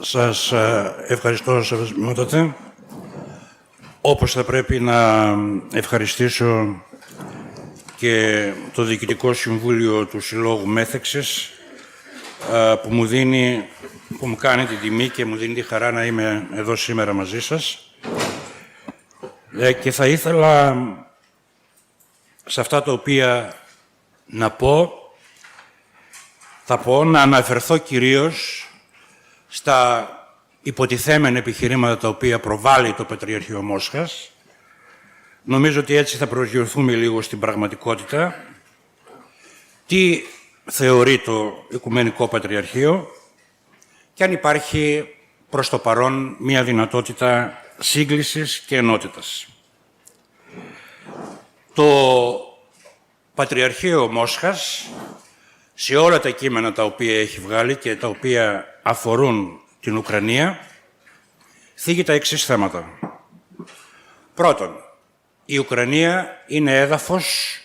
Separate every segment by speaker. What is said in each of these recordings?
Speaker 1: Σας ευχαριστώ, Σεβασμιότατε. Όπως θα πρέπει να ευχαριστήσω και το Διοικητικό Συμβούλιο του Συλλόγου Μέθεξης που μου κάνει την τιμή και μου δίνει τη χαρά να είμαι εδώ σήμερα μαζί σας. Και θα ήθελα σε αυτά τα οποία θα πω να αναφερθώ κυρίως στα υποτιθέμενα επιχειρήματα τα οποία προβάλλει το Πατριαρχείο Μόσχας. Νομίζω ότι έτσι θα προσγειωθούμε λίγο στην πραγματικότητα. Τι θεωρεί το Οικουμενικό Πατριαρχείο και αν υπάρχει προς το παρόν μία δυνατότητα σύγκλησης και ενότητας. Το Πατριαρχείο Μόσχας, σε όλα τα κείμενα τα οποία έχει βγάλει και τα οποία αφορούν την Ουκρανία, θίγει τα εξής θέματα. Πρώτον, η Ουκρανία είναι έδαφος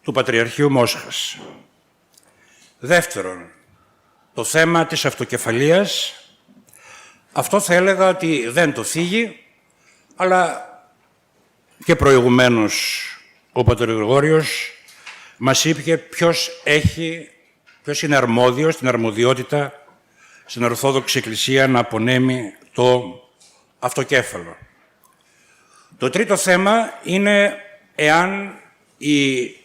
Speaker 1: του Πατριαρχείου Μόσχας. Δεύτερον, το θέμα της αυτοκεφαλίας, αυτό θα έλεγα ότι δεν το θίγει, αλλά και προηγουμένως ο Πατήρ Γρηγόριος μας είπε ποιος είναι αρμόδιος, την αρμοδιότητα στην Ορθόδοξη Εκκλησία να απονέμει το αυτοκέφαλο. Το τρίτο θέμα είναι εάν οι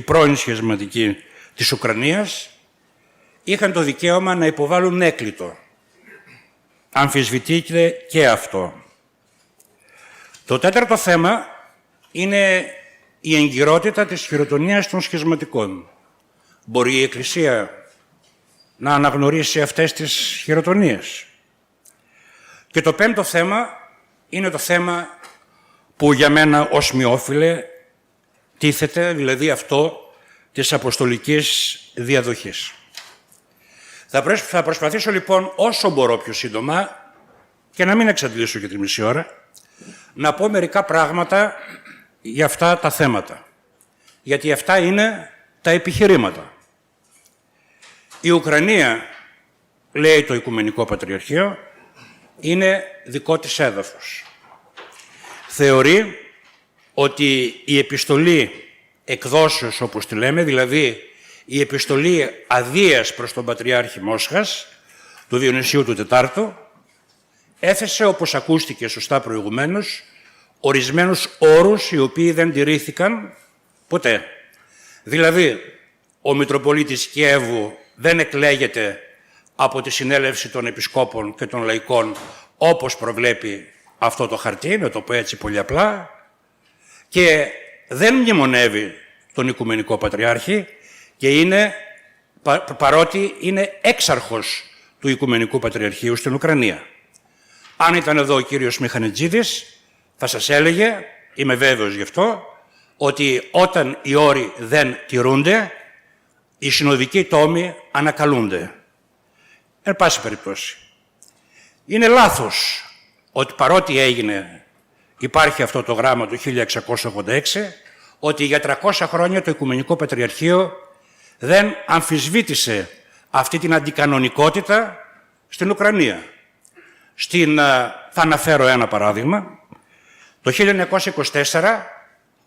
Speaker 1: πρώην σχισματικοί της Ουκρανίας είχαν το δικαίωμα να υποβάλουν έκλητο. Αμφισβητείται και αυτό. Το τέταρτο θέμα είναι η εγκυρότητα της χειροτονίας των σχισματικών. Μπορεί η Εκκλησία να αναγνωρίσει αυτές τις χειροτονίες. Και το πέμπτο θέμα είναι το θέμα που για μένα ως μειόφιλε τίθεται, δηλαδή αυτό της αποστολικής διαδοχής. Θα προσπαθήσω λοιπόν όσο μπορώ πιο σύντομα και να μην εξαντλήσω και τη μισή ώρα, να πω μερικά πράγματα για αυτά τα θέματα. Γιατί αυτά είναι τα επιχειρήματα. Η Ουκρανία, λέει το Οικουμενικό Πατριαρχείο, είναι δικό της έδαφος. Θεωρεί ότι η επιστολή εκδόσεως, όπως τη λέμε, δηλαδή η επιστολή αδείας προς τον Πατριάρχη Μόσχας, του Διονυσίου του Τετάρτου, έθεσε, όπως ακούστηκε σωστά προηγουμένως, ορισμένους όρους οι οποίοι δεν τηρήθηκαν ποτέ. Δηλαδή, ο Μητροπολίτης Κιέβου δεν εκλέγεται από τη συνέλευση των επισκόπων και των λαϊκών όπως προβλέπει αυτό το χαρτί, να το πω έτσι πολύ απλά, και δεν μνημονεύει τον Οικουμενικό Πατριάρχη και παρότι είναι έξαρχος του Οικουμενικού Πατριαρχείου στην Ουκρανία. Αν ήταν εδώ ο κύριος Μηχανετζίδης, θα σας έλεγε, είμαι βέβαιος γι' αυτό, ότι όταν οι όροι δεν τηρούνται, οι συνοδικοί τόμοι ανακαλούνται. Εν πάση περιπτώσει. Είναι λάθος ότι παρότι υπάρχει αυτό το γράμμα του 1686, ότι για 300 χρόνια το Οικουμενικό Πατριαρχείο δεν αμφισβήτησε αυτή την αντικανονικότητα στην Ουκρανία. Θα αναφέρω ένα παράδειγμα. Το 1924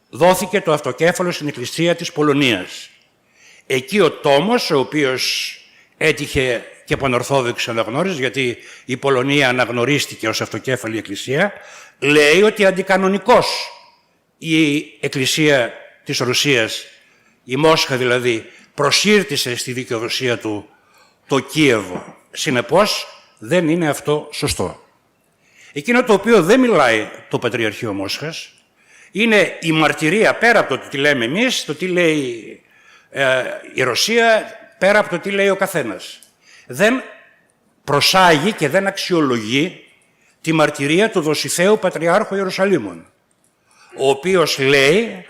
Speaker 1: δόθηκε το αυτοκέφαλο στην Εκκλησία της Πολωνίας. Εκεί ο τόμος, ο οποίος έτυχε και πανορθόδοξη αναγνώριση, γιατί η Πολωνία αναγνωρίστηκε ως αυτοκέφαλη εκκλησία, λέει ότι αντικανονικός η Εκκλησία της Ρωσίας, η Μόσχα δηλαδή, προσήρτησε στη δικαιοδοσία του το Κίεβο. Συνεπώς, δεν είναι αυτό σωστό. Εκείνο το οποίο δεν μιλάει το Πατριαρχείο Μόσχας είναι η μαρτυρία, πέρα από το τι λέμε εμείς, το τι λέει η Ρωσία, πέρα από το τι λέει ο καθένας. Δεν προσάγει και δεν αξιολογεί τη μαρτυρία του Δοσιθέου Πατριάρχου Ιερουσαλήμων, ο οποίος λέει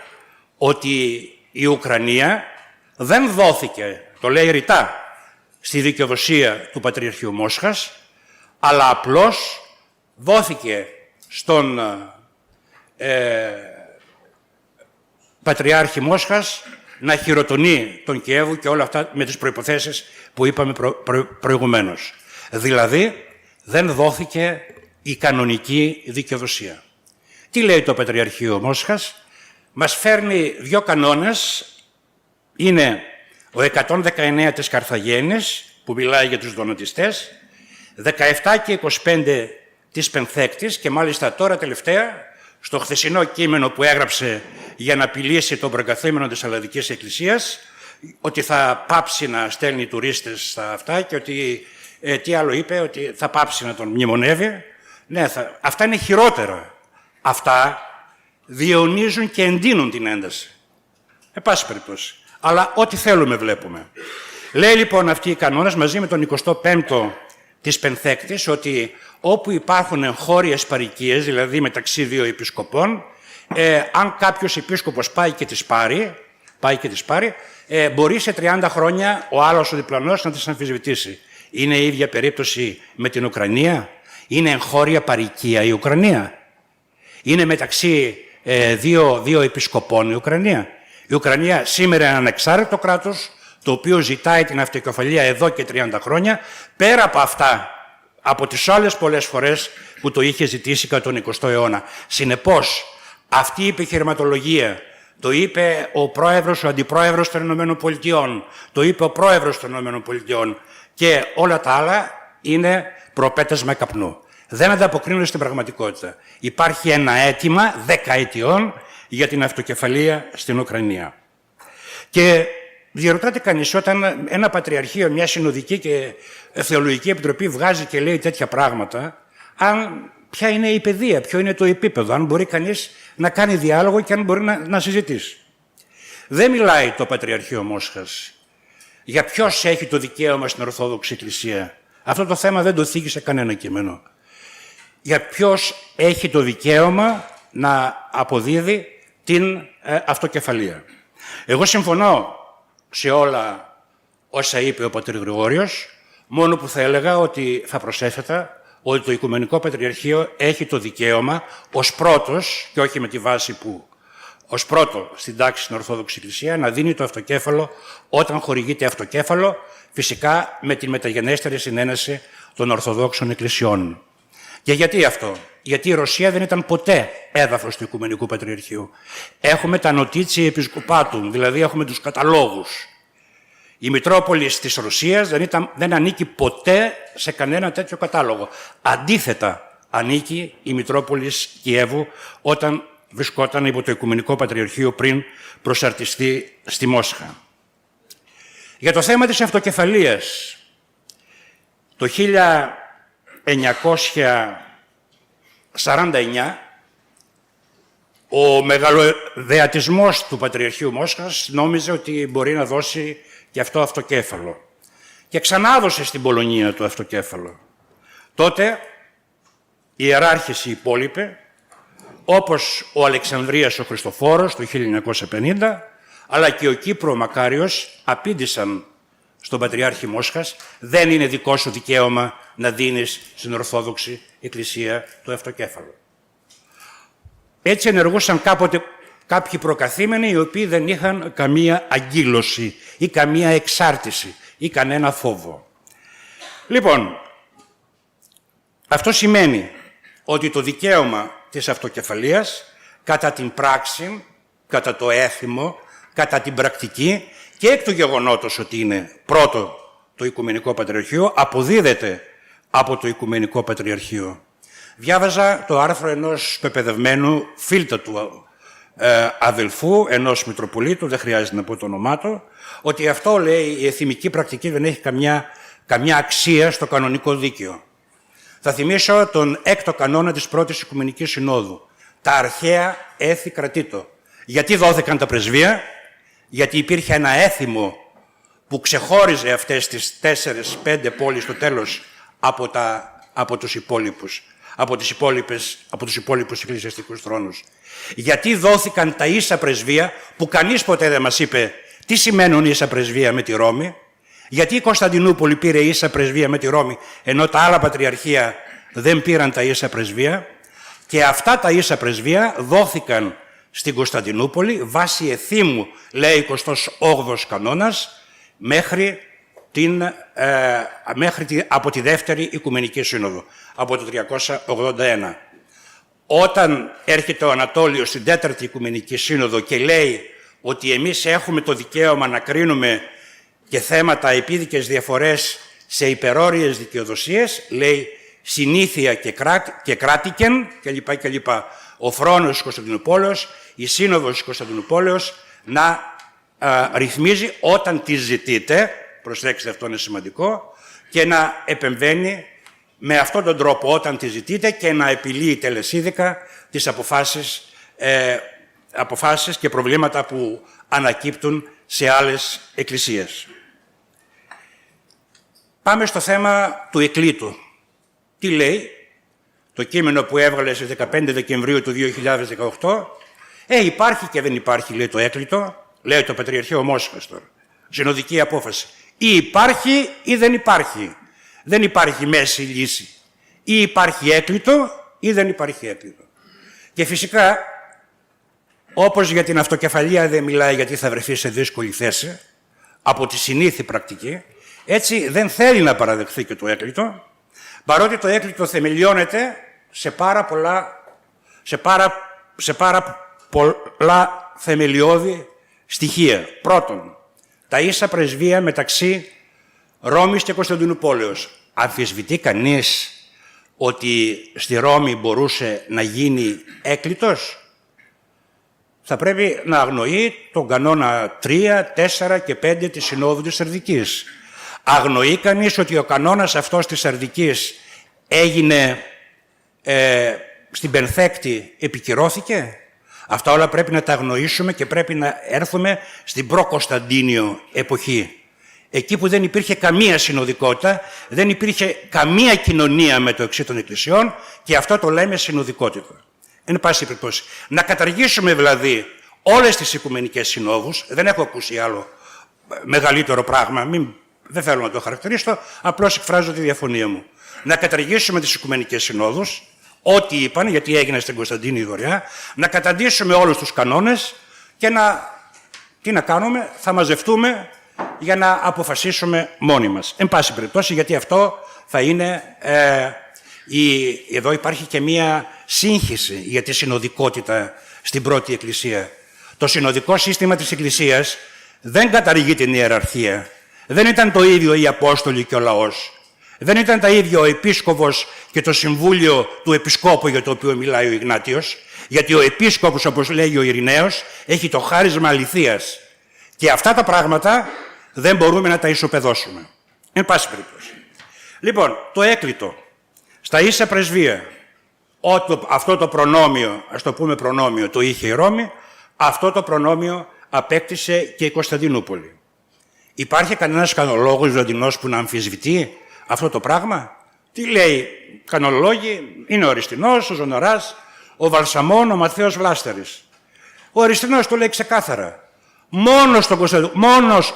Speaker 1: ότι η Ουκρανία δεν δόθηκε, το λέει ρητά, στη δικαιοδοσία του Πατριαρχείου Μόσχας, αλλά απλώς δόθηκε στον Πατριάρχη Μόσχας να χειροτονεί τον Κιέβο και όλα αυτά με τις προϋποθέσεις που είπαμε προηγουμένως. Δηλαδή, δεν δόθηκε η κανονική δικαιοδοσία. Τι λέει το Πατριαρχείο Μόσχας? Μας φέρνει δύο κανόνες. Είναι ο 119 της Καρθαγένης, που μιλάει για τους δονοτιστές, 17 και 25 της Πενθέκτης και μάλιστα τώρα τελευταία, στο χθεσινό κείμενο που έγραψε για να απειλήσει τον προεγκαθήμενο της Ελλαδικής Εκκλησίας, ότι θα πάψει να στέλνει τουρίστες στα αυτά και ότι, τι άλλο είπε, ότι θα πάψει να τον μνημονεύει. Ναι, αυτά είναι χειρότερα. Αυτά διαιωνίζουν και εντείνουν την ένταση. Εν πάση περιπτώσει. Αλλά ό,τι θέλουμε βλέπουμε. Λέει λοιπόν αυτοί οι κανόνες μαζί με τον 25ο της Πενθέκτης ότι όπου υπάρχουν εγχώριες παροικίες, δηλαδή μεταξύ δύο επισκοπών, αν κάποιος επίσκοπος πάει και τις πάρει, μπορεί σε 30 χρόνια ο άλλος ο διπλανός να τις αμφισβητήσει. Είναι η ίδια περίπτωση με την Ουκρανία? Είναι εγχώρια παροικία η Ουκρανία? Είναι μεταξύ δύο επισκοπών η Ουκρανία? Η Ουκρανία σήμερα είναι ανεξάρτητο κράτος, το οποίο ζητάει την αυτοκεφαλία εδώ και 30 χρόνια, πέρα από αυτά, από τις άλλες πολλές φορές που το είχε ζητήσει κατά τον 20ο αιώνα. Συνεπώς, αυτή η επιχειρηματολογία, το είπε ο πρόεδρος, ο αντιπρόεδρος των ΗΠΑ, το είπε ο πρόεδρος των ΗΠΑ και όλα τα άλλα είναι προπέτασμα καπνού. Δεν ανταποκρίνονται στην πραγματικότητα. Υπάρχει ένα αίτημα 10 ετιών για την αυτοκεφαλία στην Ουκρανία. Και διερωτάται κανείς, όταν ένα πατριαρχείο, μια συνοδική και θεολογική επιτροπή βγάζει και λέει τέτοια πράγματα, ποια είναι η παιδεία, ποιο είναι το επίπεδο, αν μπορεί κανείς να κάνει διάλογο και αν μπορεί να συζητήσει. Δεν μιλάει το Πατριαρχείο Μόσχας για ποιος έχει το δικαίωμα στην Ορθόδοξη Εκκλησία. Αυτό το θέμα δεν το θίγει σε κανένα κείμενο. Για ποιος έχει το δικαίωμα να αποδίδει την αυτοκεφαλία. Εγώ συμφωνώ σε όλα όσα είπε ο πατήρ Γρηγόριος, μόνο που θα έλεγα ότι θα προσέθετα ότι το Οικουμενικό Πατριαρχείο έχει το δικαίωμα ως πρώτος, και όχι με τη βάση που, ως πρώτο στην τάξη στην Ορθόδοξη Εκκλησία, να δίνει το αυτοκέφαλο όταν χορηγείται αυτοκέφαλο, φυσικά με τη μεταγενέστερη συνένεση των Ορθοδόξων Εκκλησιών. Και γιατί αυτό? Γιατί η Ρωσία δεν ήταν ποτέ έδαφος του Οικουμενικού Πατριαρχείου. Έχουμε τα νοτίτσια επισκοπάτου, δηλαδή έχουμε τους καταλόγους. Η Μητρόπολης της Ρωσίας δεν ανήκει ποτέ σε κανένα τέτοιο κατάλογο. Αντίθετα, ανήκει η Μητρόπολης Κιέβου όταν βρισκόταν υπό το Οικουμενικό Πατριαρχείο πριν προσαρτιστεί στη Μόσχα. Για το θέμα της αυτοκεφαλίας, το 1949 ο μεγαλοδεατισμός του Πατριαρχείου Μόσχας νόμιζε ότι μπορεί να δώσει και αυτό αυτοκέφαλο. Και ξανάδωσε στην Πολωνία το αυτοκέφαλο. Τότε οι ιεράρχες οι υπόλοιποι, όπως ο Αλεξανδρίας ο Χριστοφόρος το 1950, αλλά και ο Κύπρο ο Μακάριος, απήντησαν στον Πατριάρχη Μόσχας, δεν είναι δικό σου δικαίωμα να δίνεις στην Ορθόδοξη Εκκλησία το αυτοκέφαλο. Έτσι ενεργούσαν κάποτε κάποιοι προκαθήμενοι οι οποίοι δεν είχαν καμία αγκύλωση ή καμία εξάρτηση ή κανένα φόβο. Λοιπόν, αυτό σημαίνει ότι το δικαίωμα της αυτοκεφαλίας κατά την πράξη, κατά το έθιμο, κατά την πρακτική και εκ του γεγονότος ότι είναι πρώτο το Οικουμενικό Πατριαρχείο, αποδίδεται από το Οικουμενικό Πατριαρχείο. Διάβαζα το άρθρο ενός πεπαιδευμένου φίλτατου αδελφού, ενός Μητροπολίτου, δεν χρειάζεται να πω το όνομά του, ότι αυτό, λέει, η εθιμική πρακτική δεν έχει καμιά αξία στο κανονικό δίκαιο. Θα θυμίσω τον έκτο κανόνα της πρώτης Οικουμενικής Συνόδου. Τα αρχαία έθη κρατήτω. Γιατί δόθηκαν τα πρεσβεία? Γιατί υπήρχε ένα έθιμο που ξεχώριζε αυτές τις 4-5 πόλεις στο τέλος από τους υπόλοιπους εκκλησιαστικούς θρόνους. Γιατί δόθηκαν τα ίσα πρεσβεία που κανείς ποτέ δεν μας είπε τι σημαίνουν ίσα πρεσβεία με τη Ρώμη. Γιατί η Κωνσταντινούπολη πήρε ίσα πρεσβεία με τη Ρώμη ενώ τα άλλα πατριαρχεία δεν πήραν τα ίσα πρεσβεία. Και αυτά τα ίσα πρεσβεία δόθηκαν στην Κωνσταντινούπολη, βάσει εθήμου, λέει 28ος κανόνας, από τη Δεύτερη Οικουμενική Σύνοδο, από το 381. Όταν έρχεται ο Ανατόλιος στην Τέταρτη Οικουμενική Σύνοδο και λέει ότι εμείς έχουμε το δικαίωμα να κρίνουμε και θέματα επίδικες διαφορές σε υπερόριες δικαιοδοσίες, λέει συνήθεια και κράτικεν κλπ. Ο Φρόνος της Κωνσταντινούπολεως, η Σύνοδος της Κωνσταντινούπολεως να ρυθμίζει όταν τη ζητείτε, προσέξτε αυτό είναι σημαντικό, και να επεμβαίνει με αυτόν τον τρόπο όταν τη ζητείτε και να επιλύει τελεσίδικα τις αποφάσεις και προβλήματα που ανακύπτουν σε άλλες εκκλησίες. Πάμε στο θέμα του εκλήτου. Τι λέει το κείμενο που έβγαλε στις 15 Δεκεμβρίου του 2018. Υπάρχει και δεν υπάρχει, λέει το έκλητο, λέει το Πατριαρχείο Μόσχας τώρα. Συνοδική απόφαση. Ή υπάρχει ή δεν υπάρχει. Δεν υπάρχει μέση λύση. Ή υπάρχει έκλητο ή δεν υπάρχει έκλητο. Και φυσικά, όπως για την αυτοκεφαλία δεν μιλάει γιατί θα βρεθεί σε δύσκολη θέση, από τη συνήθη πρακτική, έτσι δεν θέλει να παραδεχθεί και το έκλητο, παρότι το έκλητο θεμελιώνεται σε πάρα πολλά θεμελιώδη στοιχεία. Πρώτον, τα ίσα πρεσβεία μεταξύ Ρώμης και Κωνσταντινούπολεως. Αμφισβητεί κανείς ότι στη Ρώμη μπορούσε να γίνει έκλητος? Θα πρέπει να αγνοεί τον κανόνα 3, 4 και 5 της Συνόδου της Σαρδικής. Αγνοεί κανείς ότι ο κανόνας αυτός της Σαρδικής έγινε στην Πενθέκτη, επικυρώθηκε? Αυτά όλα πρέπει να τα αγνοήσουμε και πρέπει να έρθουμε στην προ-Κωνσταντίνιο εποχή. Εκεί που δεν υπήρχε καμία συνοδικότητα, δεν υπήρχε καμία κοινωνία με το εξή των εκκλησιών και αυτό το λέμε συνοδικότητα. Εν πάση περιπτώσει. Να καταργήσουμε δηλαδή όλες τις οικουμενικές συνόδους, δεν έχω ακούσει άλλο μεγαλύτερο πράγμα, δεν θέλω να το χαρακτηρίσω, απλώς εκφράζω τη διαφωνία μου. Να καταργήσουμε τις οικουμενικές συνόδους, ό,τι είπαν, γιατί έγινε στην Κωνσταντίνη η Δωρεά, να καταντήσουμε όλους τους κανόνες και τι να κάνουμε, θα μαζευτούμε για να αποφασίσουμε μόνοι μας. Εν πάση περιπτώσει, γιατί αυτό θα είναι... εδώ υπάρχει και μία σύγχυση για τη συνοδικότητα στην πρώτη Εκκλησία. Το συνοδικό σύστημα της Εκκλησίας δεν καταργεί την ιεραρχία. Δεν ήταν το ίδιο οι Απόστολοι και ο λαός. Δεν ήταν τα ίδια ο Επίσκοπος και το Συμβούλιο του Επισκόπου για το οποίο μιλάει ο Ιγνάτιος, γιατί ο Επίσκοπος, όπως λέγει ο Ειρηναίος, έχει το χάρισμα αληθείας. Και αυτά τα πράγματα δεν μπορούμε να τα ισοπεδώσουμε. Εν πάση περιπτώσει. Λοιπόν, το έκλητο στα ίσα πρεσβεία, αυτό το προνόμιο, ας το πούμε προνόμιο, το είχε η Ρώμη, αυτό το προνόμιο απέκτησε και η Κωνσταντινούπολη. Υπάρχει κανένας κανολόγος βυζαντινός που να αμφισβητεί αυτό το πράγμα? Τι λέει κανολόγοι? Είναι ο Αριστινός, ο Ζωναράς, ο Βαλσαμών, ο Ματθαίος Βλάστερης. Ο Αριστινός το λέει ξεκάθαρα. Μόνος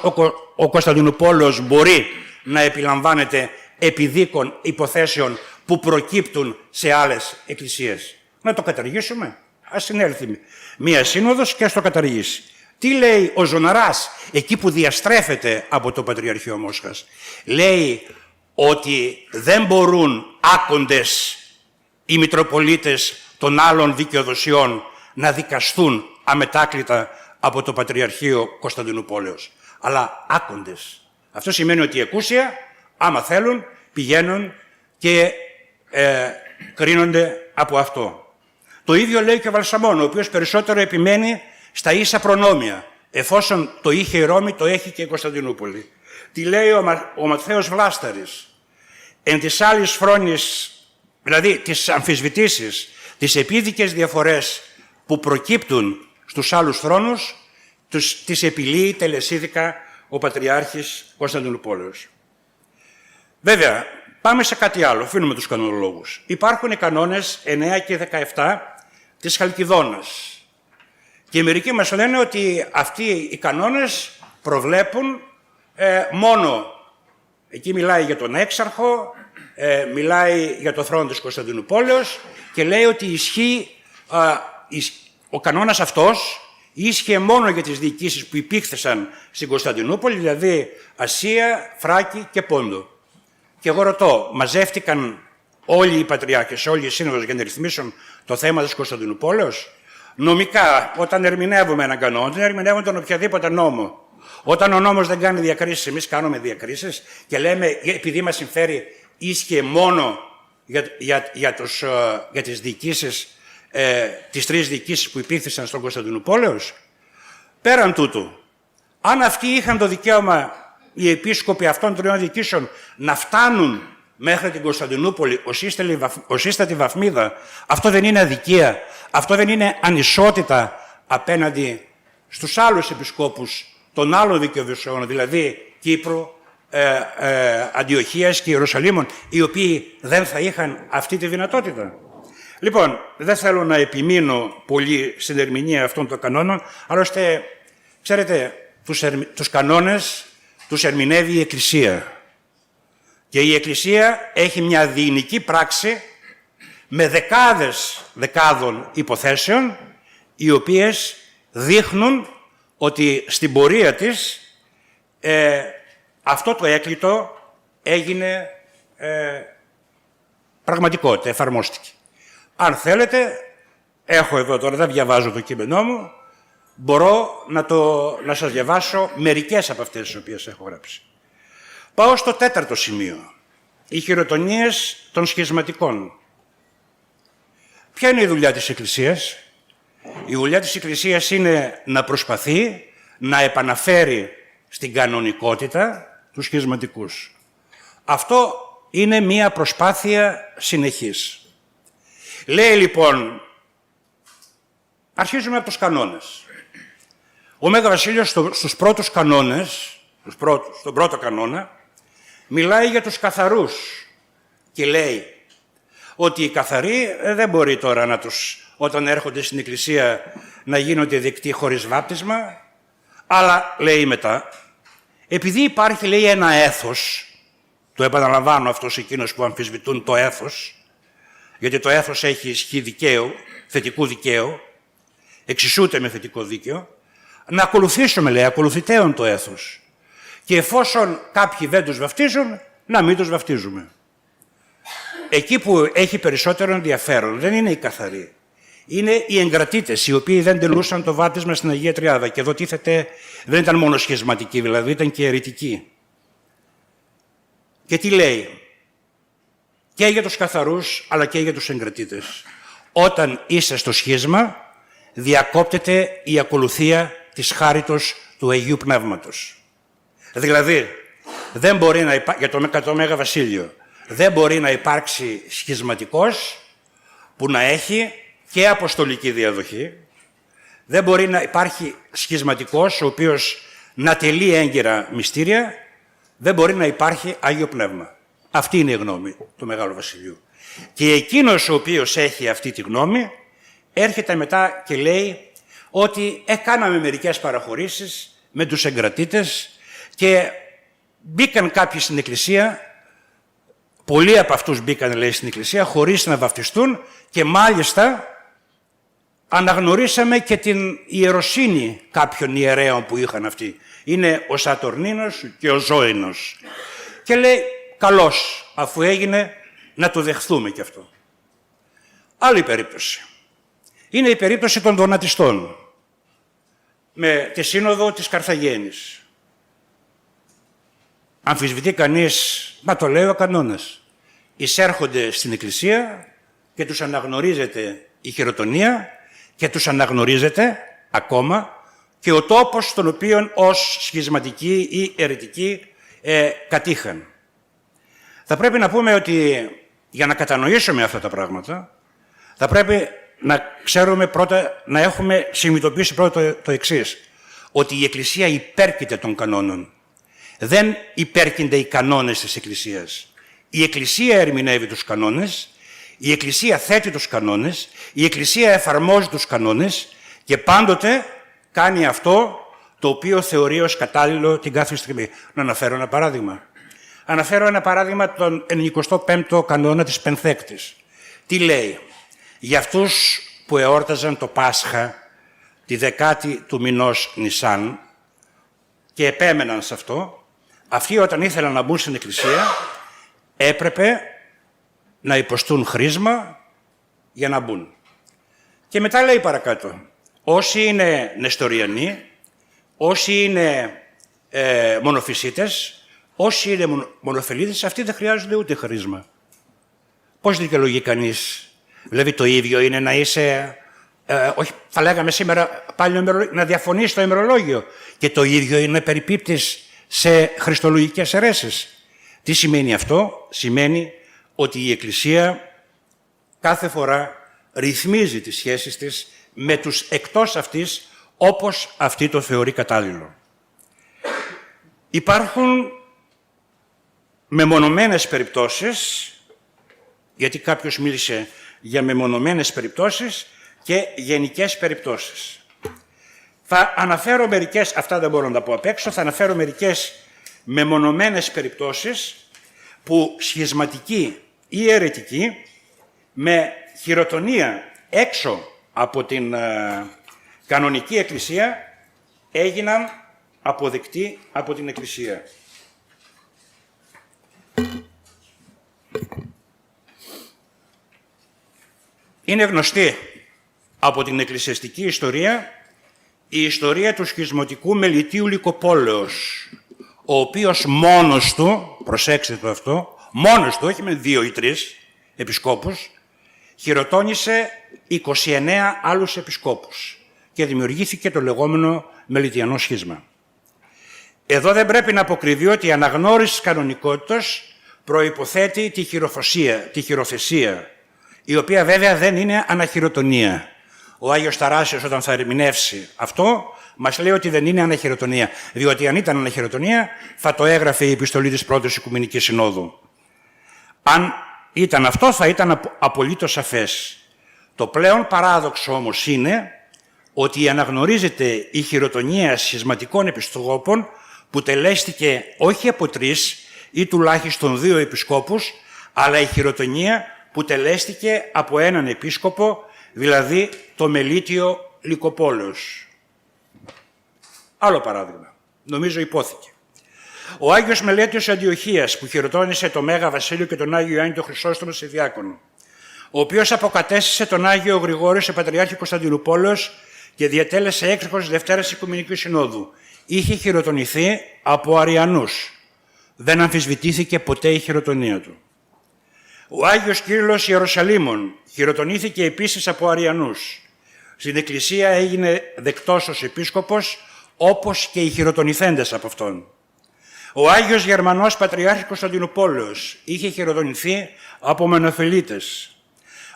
Speaker 1: ο Κωνσταντινούπολος μπορεί να επιλαμβάνεται επιδίκων υποθέσεων που προκύπτουν σε άλλες εκκλησίες. Να το καταργήσουμε? Ας συνέλθει μία σύνοδος και ας το καταργήσει. Τι λέει ο Ζωναράς, εκεί που διαστρέφεται από το Πατριαρχείο Μόσχας? Λέει ότι δεν μπορούν άκοντες οι Μητροπολίτες των άλλων δικαιοδοσιών να δικαστούν αμετάκλητα από το Πατριαρχείο Κωνσταντινούπολεως. Αλλά άκοντες. Αυτό σημαίνει ότι οι εκούσια, άμα θέλουν, πηγαίνουν και κρίνονται από αυτό. Το ίδιο λέει και ο Βαλσαμών, ο οποίος περισσότερο επιμένει στα ίσα προνόμια. Εφόσον το είχε η Ρώμη, το έχει και η Κωνσταντινούπολη. Τι λέει ο Ματθαίος Βλάσταρης? Εν της άλλης φρόνης, δηλαδή τις αμφισβητήσεις, τις επίδικες διαφορές που προκύπτουν στους άλλους θρόνους, τις επιλύει τελεσίδικα ο Πατριάρχης Κωνσταντινούπολεως. Βέβαια, πάμε σε κάτι άλλο, αφήνουμε τους κανονολόγους. Υπάρχουν οι κανόνες 9 και 17 της Χαλκιδόνας. Και μερικοί μας λένε ότι αυτοί οι κανόνες προβλέπουν μόνο, εκεί μιλάει για τον έξαρχο, μιλάει για το θρόνο της Κωνσταντινούπολεως και λέει ότι ισχύει ο κανόνας αυτός ίσχυε μόνο για τις διοικήσεις που υπήρχαν στην Κωνσταντινούπολη, δηλαδή Ασία, Φράκη και Πόντο. Και εγώ ρωτώ, μαζεύτηκαν όλοι οι πατριάρχες, όλοι οι σύνοδος για να ρυθμίσουν το θέμα της Κωνσταντινούπολης? Νομικά, όταν ερμηνεύουμε έναν κανόνα, ερμηνεύουμε τον οποιαδήποτε νόμο. Όταν ο νόμος δεν κάνει διακρίσεις, εμείς κάνουμε διακρίσεις και λέμε, επειδή μας συμφέρει, ίσχυε μόνο για τις διοικήσεις, τις 3 διοικήσεις που υπήρχαν στον Κωνσταντινούπολεως. Πέραν τούτου, αν αυτοί είχαν το δικαίωμα, οι επίσκοποι αυτών των 3 διοικήσεων, να φτάνουν μέχρι την Κωνσταντινούπολη ως ίστατη βαθμίδα, αυτό δεν είναι αδικία, αυτό δεν είναι ανισότητα απέναντι στους άλλους επισκόπους των άλλων δικαιοδοσιών, δηλαδή Κύπρου, Αντιοχίας και Ιερουσαλήμων, οι οποίοι δεν θα είχαν αυτή τη δυνατότητα? Λοιπόν, δεν θέλω να επιμείνω πολύ στην ερμηνεία αυτών των κανόνων, άλλωστε, ξέρετε, τους κανόνες τους ερμηνεύει η Εκκλησία. Και η Εκκλησία έχει μια διηνική πράξη με δεκάδων υποθέσεων, οι οποίες δείχνουν ότι στην πορεία της αυτό το έκλειτο έγινε πραγματικότητα, εφαρμόστηκε. Αν θέλετε, έχω εδώ τώρα, δεν διαβάζω το κείμενό μου, μπορώ να σας διαβάσω μερικές από αυτές τις οποίες έχω γράψει. Πάω στο 4ο σημείο. Οι χειροτονίες των σχισματικών. Ποια είναι η δουλειά της Εκκλησίας? Η δουλειά της Εκκλησίας είναι να προσπαθεί να επαναφέρει στην κανονικότητα τους σχισματικούς. Αυτό είναι μία προσπάθεια συνεχής. Λέει λοιπόν, αρχίζουμε από τους κανόνες. Ο Μέγα Βασίλειος στους πρώτους κανόνες, στον πρώτο κανόνα, μιλάει για τους καθαρούς και λέει ότι οι καθαροί δεν μπορεί τώρα όταν έρχονται στην Εκκλησία να γίνονται δεκτοί χωρίς βάπτισμα, αλλά λέει μετά, επειδή υπάρχει, λέει, ένα έθος, το επαναλαμβάνω αυτός εκείνος που αμφισβητούν το έθος, γιατί το έθος έχει ισχύ δικαίου, θετικού δικαίου, εξισούται με θετικό δίκαιο, να ακολουθήσουμε, λέει, ακολουθητέων το έθος. Και εφόσον κάποιοι δεν τους βαφτίζουν, να μην τους βαφτίζουμε. Εκεί που έχει περισσότερο ενδιαφέρον δεν είναι οι καθαροί. Είναι οι εγκρατήτες, οι οποίοι δεν τελούσαν το βάπτισμα στην Αγία Τριάδα. Και εδώ τίθεται, δεν ήταν μόνο σχισματικοί, δηλαδή ήταν και αιρετικοί. Και τι λέει? Και για τους καθαρούς, αλλά και για τους εγκρατήτες. Όταν είστε στο σχίσμα, διακόπτεται η ακολουθία της χάριτος του Αγίου Πνεύματος. Δηλαδή, δεν μπορεί να για το Μέγα Βασίλειο, δεν μπορεί να υπάρξει σχισματικός που να έχει και αποστολική διαδοχή. Δεν μπορεί να υπάρχει σχισματικός ο οποίος να τελεί έγκαιρα μυστήρια. Δεν μπορεί να υπάρχει Άγιο Πνεύμα. Αυτή είναι η γνώμη του Μεγάλου Βασιλείου. Και εκείνος ο οποίος έχει αυτή τη γνώμη έρχεται μετά και λέει ότι κάναμε μερικές παραχωρήσεις με τους εγκρατήτες και μπήκαν κάποιοι στην Εκκλησία, πολλοί από αυτούς μπήκαν, λέει, στην Εκκλησία χωρίς να βαφτιστούν και μάλιστα αναγνωρίσαμε και την ιεροσύνη κάποιων ιερέων που είχαν αυτοί. Είναι ο Σατορνίνος και ο Ζώηνος. Και λέει, καλώς, αφού έγινε, να το δεχθούμε κι αυτό. Άλλη περίπτωση. Είναι η περίπτωση των δονατιστών, με τη σύνοδο της Καρθαγένης. Αμφισβητεί κανείς, μα το λέει ο κανόνας. Εισέρχονται στην Εκκλησία και τους αναγνωρίζεται η χειροτονία και τους αναγνωρίζεται ακόμα και ο τόπος στον οποίο ως σχισματικοί ή αιρετικοί κατήχαν. Θα πρέπει να πούμε ότι για να κατανοήσουμε αυτά τα πράγματα θα πρέπει να ξέρουμε πρώτα, να έχουμε συνειδητοποιήσει πρώτα το εξής, ότι η Εκκλησία υπέρκειται των κανόνων. Δεν υπέρκυνται οι κανόνες της Εκκλησίας. Η Εκκλησία ερμηνεύει τους κανόνες, η Εκκλησία θέτει τους κανόνες, η Εκκλησία εφαρμόζει τους κανόνες και πάντοτε κάνει αυτό το οποίο θεωρεί ως κατάλληλο την κάθε στιγμή. Να αναφέρω ένα παράδειγμα. Αναφέρω ένα παράδειγμα, τον 95ο κανόνα της Πενθέκτης. Τι λέει? Για αυτούς που εόρταζαν το Πάσχα τη 10η του μηνός Νισάν και επέμεναν σε αυτό, αυτοί όταν ήθελαν να μπουν στην εκκλησία έπρεπε να υποστούν χρήσμα για να μπουν. Και μετά λέει παρακάτω, όσοι είναι νεστοριανοί, όσοι είναι μονοφυσίτες, όσοι είναι μονοφελίδες, αυτοί δεν χρειάζονται ούτε χρήσμα. Πώς δικαιολογεί κανείς? Δηλαδή το ίδιο είναι να είσαι, όχι θα λέγαμε σήμερα πάλι να διαφωνείς στο ημερολόγιο, και το ίδιο είναι να περιπίπτεις σε χριστολογικές αιρέσεις. Τι σημαίνει αυτό? Σημαίνει ότι η Εκκλησία κάθε φορά ρυθμίζει τις σχέσεις της με τους εκτός αυτής, όπως αυτή το θεωρεί κατάλληλο. Υπάρχουν μεμονωμένες περιπτώσεις, γιατί κάποιος μίλησε για μεμονωμένες περιπτώσεις και γενικές περιπτώσεις. Θα αναφέρω μερικές, αυτά δεν μπορώ να τα πω απ' έξω, θα αναφέρω μερικές μεμονωμένες περιπτώσεις που σχισματικοί ή αιρετικοί με χειροτονία έξω από την κανονική εκκλησία έγιναν αποδεκτοί από την εκκλησία. Είναι γνωστή από την εκκλησιαστική ιστορία η ιστορία του σχισματικού Μελιτίου Λυκοπόλεως, ο οποίος μόνος του, προσέξτε το αυτό, μόνος του, όχι με 2 ή 3 επισκόπους, χειροτώνησε 29 άλλους επισκόπους και δημιουργήθηκε το λεγόμενο Μελιτιανό σχίσμα. Εδώ δεν πρέπει να αποκριβεί ότι η αναγνώριση της κανονικότητας προϋποθέτει τη χειροθεσία, η οποία βέβαια δεν είναι αναχειροτονία. Ο Άγιος Ταράσιος όταν θα ερμηνεύσει αυτό, μας λέει ότι δεν είναι αναχειροτονία, διότι αν ήταν αναχειροτονία θα το έγραφε η επιστολή της Πρώτης Οικουμενικής Συνόδου. Αν ήταν αυτό θα ήταν απολύτως σαφές. Το πλέον παράδοξο όμως είναι ότι αναγνωρίζεται η χειροτονία σχισματικών επισκόπων που τελέστηκε όχι από 3 ή τουλάχιστον 2 επισκόπους, αλλά η χειροτονία που τελέστηκε από έναν επίσκοπο, δηλαδή το Μελίτιο Λυκοπόλεως. Άλλο παράδειγμα, νομίζω υπόθηκε. Ο Άγιος Μελέτιος Αντιοχίας που χειροτώνησε το Μέγα Βασίλειο και τον Άγιο Ιωάννη τον Χρυσόστομο σε διάκονο, ο οποίος αποκατέστησε τον Άγιο Γρηγόριο σε Πατριάρχη Κωνσταντινούπολεως και διατέλεσε έξαρχος Δευτέρας Οικουμενικής Συνόδου, είχε χειροτονηθεί από Αριανούς. Δεν αμφισβητήθηκε ποτέ η χειροτονία του. Ο Άγιος Κύριλλος Ιερουσαλήμων χειροτονήθηκε επίσης από Αριανούς. Στην Εκκλησία έγινε δεκτός ως επίσκοπος, όπως και οι χειροτονηθέντες από αυτόν. Ο Άγιος Γερμανός Πατριάρχης Κωνσταντινούπολεως είχε χειροτονηθεί από Μενοφελίτες.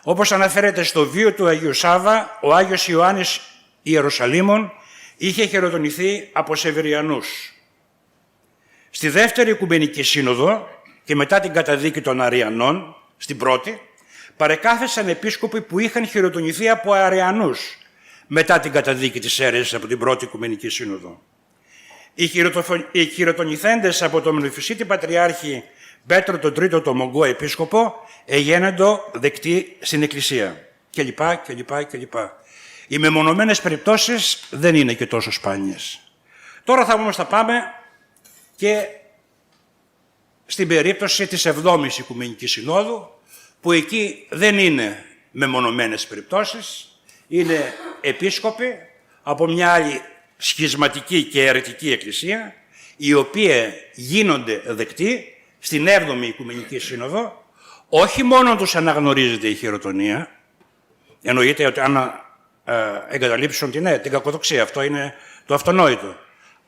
Speaker 1: Όπως αναφέρεται στο βίο του Αγίου Σάβα, ο Άγιος Ιωάννης Ιερουσαλήμων είχε χειροτονηθεί από Σεβεριανούς. Στη Δεύτερη Οικουμενική Σύνοδο και μετά την καταδίκη των Αριανών, στην πρώτη, παρεκάθεσαν επίσκοποι που είχαν χειροτονηθεί από Αριανούς μετά την καταδίκη της αίρεσης από την Πρώτη Οικουμενική Σύνοδο. Οι χειροτονηθέντες από τον Μενοφυσίτη Πατριάρχη Πέτρο τον Τρίτο το Μογγό επίσκοπο εγένεντο δεκτοί στην Εκκλησία κλπ. Οι μεμονωμένες περιπτώσεις δεν είναι και τόσο σπάνιες. Τώρα θα πάμε και στην περίπτωση της 7ης Οικουμενικής Συνόδου, που εκεί δεν είναι μεμονωμένες περιπτώσεις, είναι επίσκοποι από μια άλλη σχισματική και αιρετική εκκλησία, οι οποίοι γίνονται δεκτοί στην 7η Οικουμενική Σύνοδο, όχι μόνο τους αναγνωρίζεται η χειροτονία, εννοείται ότι αν εγκαταλείψουν την κακοδοξία, αυτό είναι το αυτονόητο,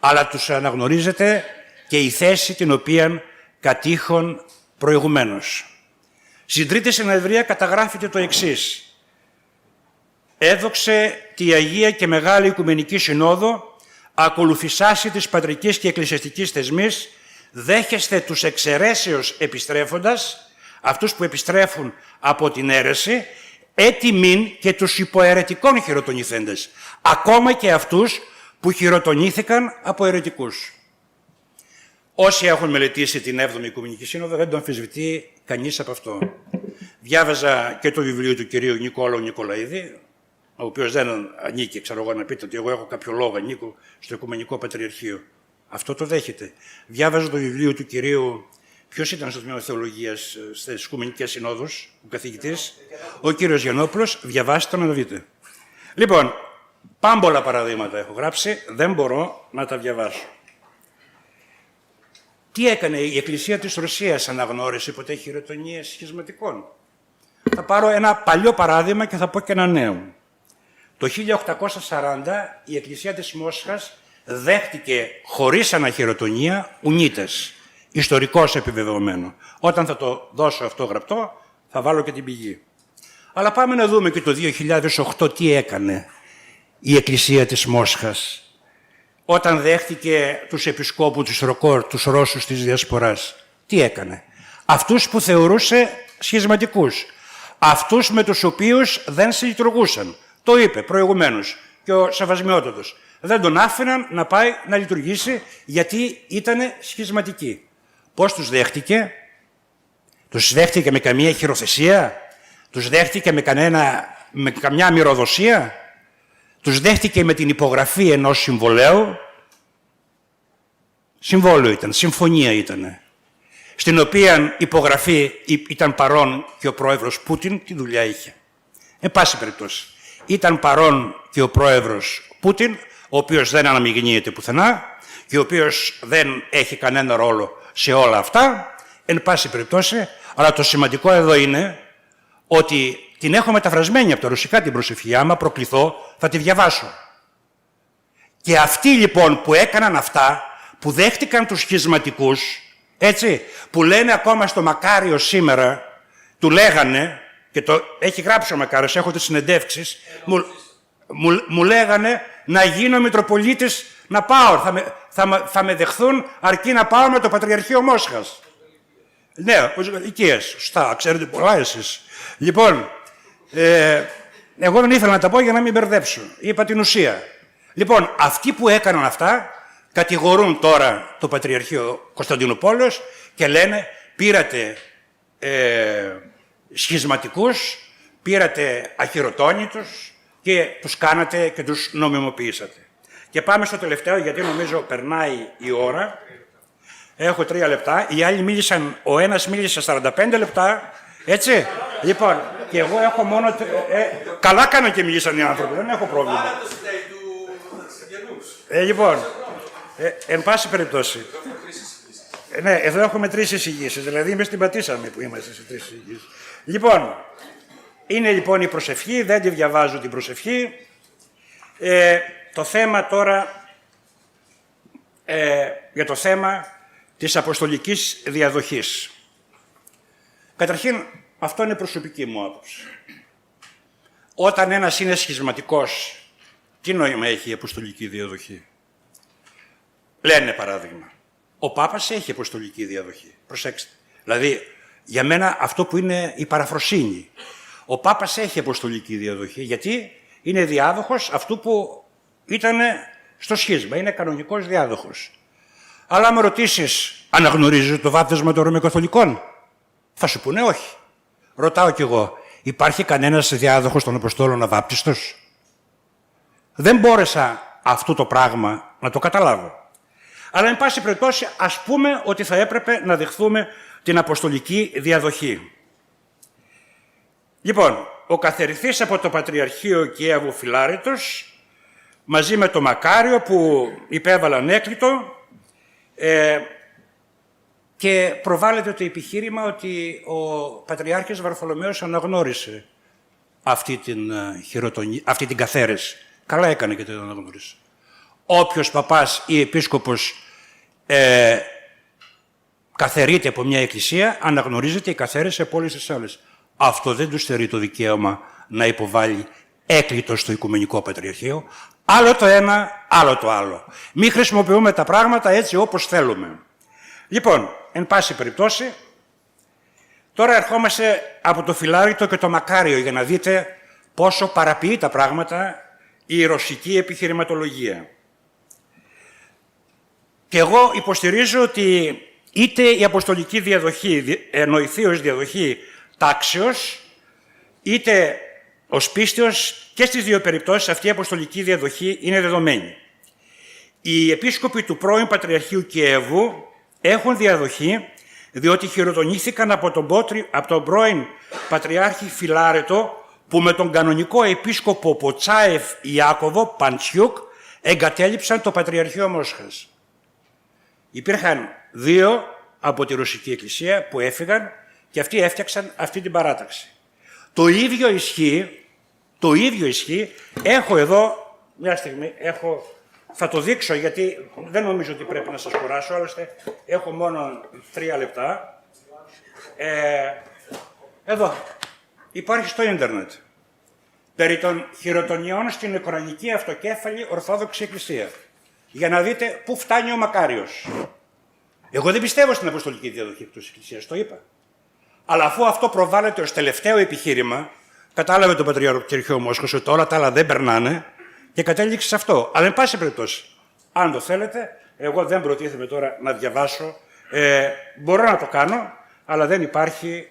Speaker 1: αλλά τους αναγνωρίζεται και η θέση την οποία κατήχον προηγουμένως. Στην Τρίτη Συνεδρία καταγράφεται το εξής. Έδοξε τη Αγία και Μεγάλη Οικουμενική Συνόδο, ακολουθησάσει της πατρικής και εκκλησιαστικής θεσμής, δέχεστε τους εξαιρέσεως επιστρέφοντας, αυτούς που επιστρέφουν από την αίρεση, έτοιμην και τους υποαιρετικών χειροτονηθέντες, ακόμα και αυτούς που χειροτονήθηκαν από αιρετικούς. Όσοι έχουν μελετήσει την 7η Οικουμενική Σύνοδο δεν το αμφισβητεί κανείς από αυτό. Διάβαζα και το βιβλίο του κυρίου Νικόλαου Νικολαίδη, ο οποίος δεν ανήκει, ξέρω εγώ, να πείτε ότι εγώ έχω κάποιο λόγο, ανήκω στο Οικουμενικό Πατριαρχείο. Αυτό το δέχεται. Διάβαζα το βιβλίο του κυρίου, ποιος ήταν στο τμήμα Θεολογίας στις Οικουμενικές Συνόδους, ο καθηγητής, ο κύριος Γιαννόπουλος, διαβάστε το να το δείτε. Λοιπόν, πάμπολα παραδείγματα έχω γράψει, δεν μπορώ να τα διαβάσω. Τι έκανε η Εκκλησία της Ρωσίας, αναγνώρισε ποτέ χειροτονίες σχισματικών? Θα πάρω ένα παλιό παράδειγμα και θα πω και ένα νέο. Το 1840 η Εκκλησία της Μόσχας δέχτηκε χωρίς αναχειροτονία ουνίτες. Ιστορικός επιβεβαιωμένο. Όταν θα το δώσω αυτό γραπτό, θα βάλω και την πηγή. Αλλά πάμε να δούμε και το 2008 τι έκανε η Εκκλησία της Μόσχας όταν δέχτηκε τους επισκόπους της Ροκόρ, τους Ρώσους της Διασποράς. Τι έκανε? Αυτούς που θεωρούσε σχισματικούς. Αυτούς με τους οποίους δεν συλλειτουργούσαν. Το είπε προηγουμένως και ο Σεβασμιότατος. Δεν τον άφηναν να πάει να λειτουργήσει γιατί ήταν σχισματικοί. Πώς τους δέχτηκε? Τους δέχτηκε με καμία χειροθεσία? Τους δέχτηκε με καμιά μυρωδοσία? Τους δέχτηκε με την υπογραφή ενός συμβολέου? Συμβόλαιο ήταν, συμφωνία ήταν. Στην οποία υπογραφή ήταν παρόν και ο πρόεδρος Πούτιν, τι δουλειά είχε? Εν πάση περιπτώσει. Ήταν παρόν και ο πρόεδρος Πούτιν, ο οποίος δεν αναμειγνύεται πουθενά και ο οποίος δεν έχει κανένα ρόλο σε όλα αυτά. Εν πάση περιπτώσει, αλλά το σημαντικό εδώ είναι ότι την έχω μεταφρασμένη από τα ρωσικά την προσευχή. Άμα προκληθώ, θα τη διαβάσω. Και αυτοί λοιπόν που έκαναν αυτά, που δέχτηκαν τους σχισματικούς, έτσι, που λένε ακόμα στο Μακάριο σήμερα, του λέγανε, και το έχει γράψει ο Μακάριος, έχω τις συνεντεύξεις, μου λέγανε να γίνω Μητροπολίτης, να πάω, θα με δεχθούν αρκεί να πάω με το Πατριαρχείο Μόσχας. Ναι, οικίες, σωστά, ξέρετε πολλά εσείς. Λοιπόν, εγώ δεν ήθελα να τα πω για να μην μπερδέψω. Είπα την ουσία. Λοιπόν, αυτοί που έκαναν αυτά κατηγορούν τώρα το Πατριαρχείο Κωνσταντινούπολης και λένε πήρατε σχισματικούς, πήρατε αχειροτόνητους και τους κάνατε και τους νομιμοποιήσατε. Και πάμε στο τελευταίο, γιατί νομίζω περνάει η ώρα. Έχω 3 λεπτά. Οι άλλοι μίλησαν, ο ένας μίλησε 45 λεπτά. Έτσι. Λοιπόν, και εγώ έχω μόνο... καλά κάναν και μιλήσαν οι άνθρωποι, δεν έχω πρόβλημα. Λοιπόν, εν πάση περιπτώσει. Ναι, εδώ έχουμε 3 εισηγήσεις, δηλαδή εμείς την πατήσαμε που είμαστε σε 3 εισηγήσεις. Λοιπόν, είναι λοιπόν η προσευχή, δεν τη διαβάζω την προσευχή. Το θέμα τώρα, για το θέμα της αποστολικής διαδοχής. Καταρχήν, αυτό είναι προσωπική μου άποψη. Όταν ένας είναι σχισματικός, τι νόημα έχει η αποστολική διαδοχή? Λένε παράδειγμα, ο Πάπας έχει αποστολική διαδοχή. Προσέξτε. Δηλαδή, για μένα αυτό που είναι η παραφροσύνη. Ο Πάπας έχει αποστολική διαδοχή, γιατί είναι διάδοχος αυτού που ήταν στο σχίσμα, είναι κανονικός διάδοχος. Αλλά αν με ρωτήσεις, αναγνωρίζεις το βάπτισμα των Ρωμαιοκαθολικών? Θα σου πούνε όχι. Ρωτάω κι εγώ, υπάρχει κανένας διάδοχος των Αποστόλων αβάπτιστος? Δεν μπόρεσα αυτό το πράγμα να το καταλάβω. Αλλά, εν πάση περιπτώσει, ας πούμε ότι θα έπρεπε να δεχθούμε την αποστολική διαδοχή. Λοιπόν, ο καθερηθής από το Πατριαρχείο Κιέβου Φιλάρητος, μαζί με το Μακάριο που υπέβαλαν έκλητο, και προβάλλεται το επιχείρημα ότι ο Πατριάρχης Βαρθολομαίος αναγνώρισε αυτή την καθαίρεση. Καλά έκανε και την αναγνώρισε. Όποιος παπάς ή επίσκοπος καθαιρείται από μια εκκλησία, αναγνωρίζεται η καθαίρεση από όλες τις άλλες. Αυτό δεν του στερεί το δικαίωμα να υποβάλει έκλητο στο Οικουμενικό Πατριαρχείο. Άλλο το ένα, άλλο το άλλο. Μην χρησιμοποιούμε τα πράγματα έτσι όπως θέλουμε. Λοιπόν, εν πάση περιπτώσει, τώρα ερχόμαστε από το Φιλάρητο και το Μακάριο για να δείτε πόσο παραποιεί τα πράγματα η ρωσική επιχειρηματολογία. Και εγώ υποστηρίζω ότι είτε η αποστολική διαδοχή εννοηθεί ως διαδοχή τάξεως, είτε ως πίστεως και στις δύο περιπτώσεις αυτή η αποστολική διαδοχή είναι δεδομένη. Οι επίσκοποι του πρώην Πατριαρχείου Κιέβου έχουν διαδοχή διότι χειροτονήθηκαν από τον πρώην Πατριάρχη Φιλάρετο που με τον κανονικό επίσκοπο Ποτσάεφ Ιάκωβο Παντσιούκ εγκατέλειψαν το Πατριαρχείο Μόσχας. Υπήρχαν δύο από τη Ρωσική Εκκλησία που έφυγαν και αυτοί έφτιαξαν αυτή την παράταξη. Το ίδιο ισχύει, έχω εδώ, μια στιγμή, θα το δείξω γιατί δεν νομίζω ότι πρέπει να σας κουράσω, άλλωστε έχω μόνο 3 λεπτά. Εδώ, υπάρχει στο ίντερνετ. Περί των χειροτονιών στην Ουκρανική Αυτοκέφαλη Ορθόδοξη Εκκλησία. Για να δείτε πού φτάνει ο Μακάριος. Εγώ δεν πιστεύω στην αποστολική διαδοχή της Εκκλησίας, το είπα. Αλλά αφού αυτό προβάλλεται ως τελευταίο επιχείρημα, κατάλαβε το Πατριαρχείο Μόσχας ότι όλα τα άλλα δεν περνάνε και κατέληξε σε αυτό. Αλλά εν πάση περιπτώσει, αν το θέλετε, εγώ δεν προτίθεμαι τώρα να διαβάσω. Μπορώ να το κάνω, αλλά δεν υπάρχει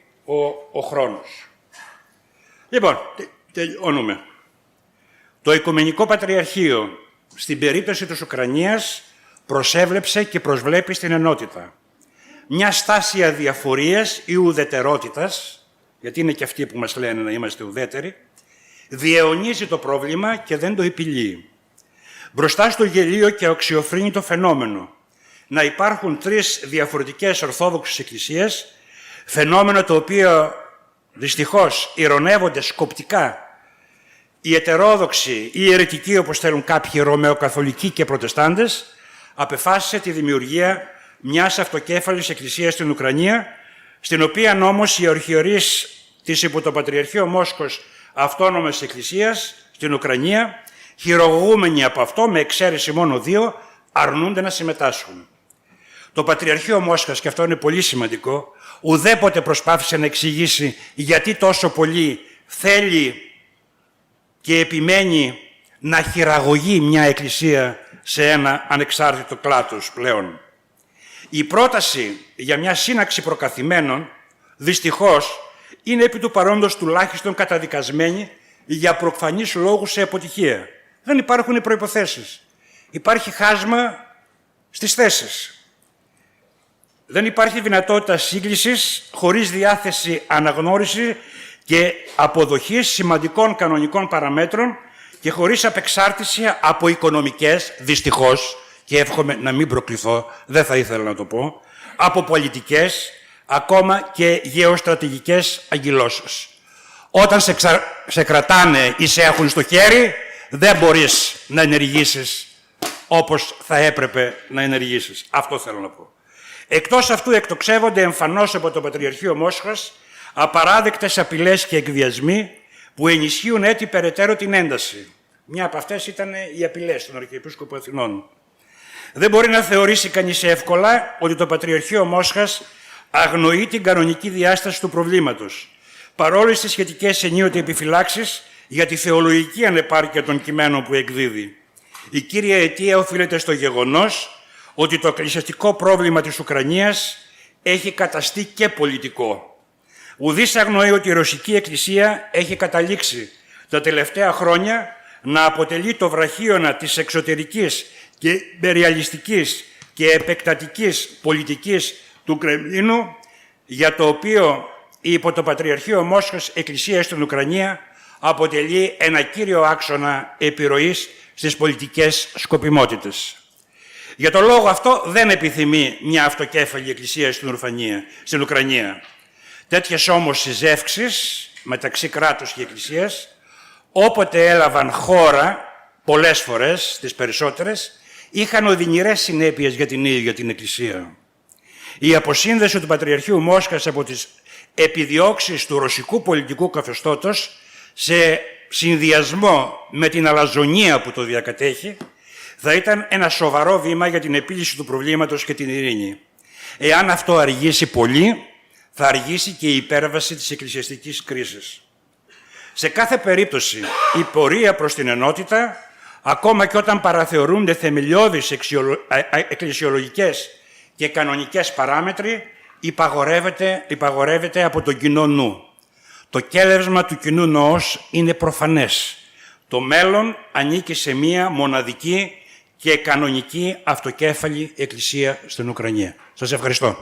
Speaker 1: ο χρόνος. Λοιπόν, τελειώνουμε. Το Οικουμενικό Πατριαρχείο στην περίπτωση της Ουκρανίας προσέβλεψε και προσβλέπει στην ενότητα. Μια στάση αδιαφορίας ή ουδετερότητας, γιατί είναι και αυτοί που μας λένε να είμαστε ουδέτεροι, διαιωνίζει το πρόβλημα και δεν το επιλύει. Μπροστά στο γελίο και αξιοφρύνητο φαινόμενο να υπάρχουν 3 διαφορετικές Ορθόδοξες Εκκλησίες, φαινόμενο το οποίο δυστυχώς ειρωνεύονται σκοπτικά οι ετερόδοξοι ή οι αιρετικοί, όπως θέλουν κάποιοι Ρωμαιοκαθολικοί και Προτεστάντες, απεφάσισε τη δημιουργία μιας αυτοκέφαλης εκκλησίας στην Ουκρανία, στην οποία όμως οι αρχιερείς της υπό το Πατριαρχείο Μόσχος Αυτόνομης Εκκλησίας στην Ουκρανία, χειρογωγούμενοι από αυτό, με εξαίρεση μόνο 2, αρνούνται να συμμετάσχουν. Το Πατριαρχείο Μόσχας, και αυτό είναι πολύ σημαντικό, ουδέποτε προσπάθησε να εξηγήσει γιατί τόσο πολύ θέλει και επιμένει να χειραγωγεί μια εκκλησία σε ένα ανεξάρτητο κράτος πλέον. Η πρόταση για μια σύναξη προκαθημένων, δυστυχώς, είναι επί του παρόντος τουλάχιστον καταδικασμένη για προφανείς λόγους σε αποτυχία. Δεν υπάρχουν οι προϋποθέσεις. Υπάρχει χάσμα στις θέσεις. Δεν υπάρχει δυνατότητα σύγκλησης χωρίς διάθεση αναγνώριση και αποδοχής σημαντικών κανονικών παραμέτρων και χωρίς απεξάρτηση από οικονομικές, δυστυχώς, και εύχομαι να μην προκληθώ, δεν θα ήθελα να το πω, από πολιτικές, ακόμα και γεωστρατηγικές αγκυλώσεις. Όταν σε κρατάνε ή σε έχουν στο χέρι, δεν μπορείς να ενεργήσεις όπως θα έπρεπε να ενεργήσεις. Αυτό θέλω να πω. Εκτός αυτού εκτοξεύονται εμφανώς από το Πατριαρχείο Μόσχας απαράδεκτες απειλές και εκβιασμοί που ενισχύουν έτσι περαιτέρω την ένταση. Μια από αυτές ήταν οι απειλές των Αρχιεπίσκοπων Αθηνών. Δεν μπορεί να θεωρήσει κανείς εύκολα ότι το Πατριαρχείο Μόσχας αγνοεί την κανονική διάσταση του προβλήματος, παρόλες τις σχετικές ενίοτε επιφυλάξεις για τη θεολογική ανεπάρκεια των κειμένων που εκδίδει. Η κύρια αιτία οφείλεται στο γεγονός ότι το εκκλησιαστικό πρόβλημα της Ουκρανίας έχει καταστεί και πολιτικό. Ουδής αγνοεί ότι η Ρωσική Εκκλησία έχει καταλήξει τα τελευταία χρόνια να αποτελεί το βραχίωνα της εξωτερικής και υπεριαλιστικής και επεκτατικής πολιτικής του Κρεμλίνου, για το οποίο υπό το Πατριαρχείο Μόσχας Εκκλησία στην Ουκρανία αποτελεί ένα κύριο άξονα επιρροής στις πολιτικές σκοπιμότητες. Για τον λόγο αυτό δεν επιθυμεί μια αυτοκέφαλη εκκλησία στην Ουκρανία. Τέτοιες όμως συζεύξεις μεταξύ κράτους και εκκλησίας, όποτε έλαβαν χώρα, πολλές φορές, τις περισσότερες, είχαν οδυνηρές συνέπειες για την ίδια την εκκλησία. Η αποσύνδεση του Πατριαρχείου Μόσχας από τις επιδιώξεις του ρωσικού πολιτικού καθεστώτος σε συνδυασμό με την αλαζονία που το διακατέχει, θα ήταν ένα σοβαρό βήμα για την επίλυση του προβλήματος και την ειρήνη. Εάν αυτό αργήσει πολύ, θα αργήσει και η υπέρβαση της εκκλησιαστικής κρίσης. Σε κάθε περίπτωση, η πορεία προς την ενότητα, ακόμα και όταν παραθεωρούνται θεμελιώδεις εκκλησιολογικές και κανονικές παράμετροι, υπαγορεύεται από τον κοινό νου. Το κέλευσμα του κοινού νοός είναι προφανές. Το μέλλον ανήκει σε μία μοναδική και κανονική αυτοκέφαλη εκκλησία στην Ουκρανία. Σας ευχαριστώ.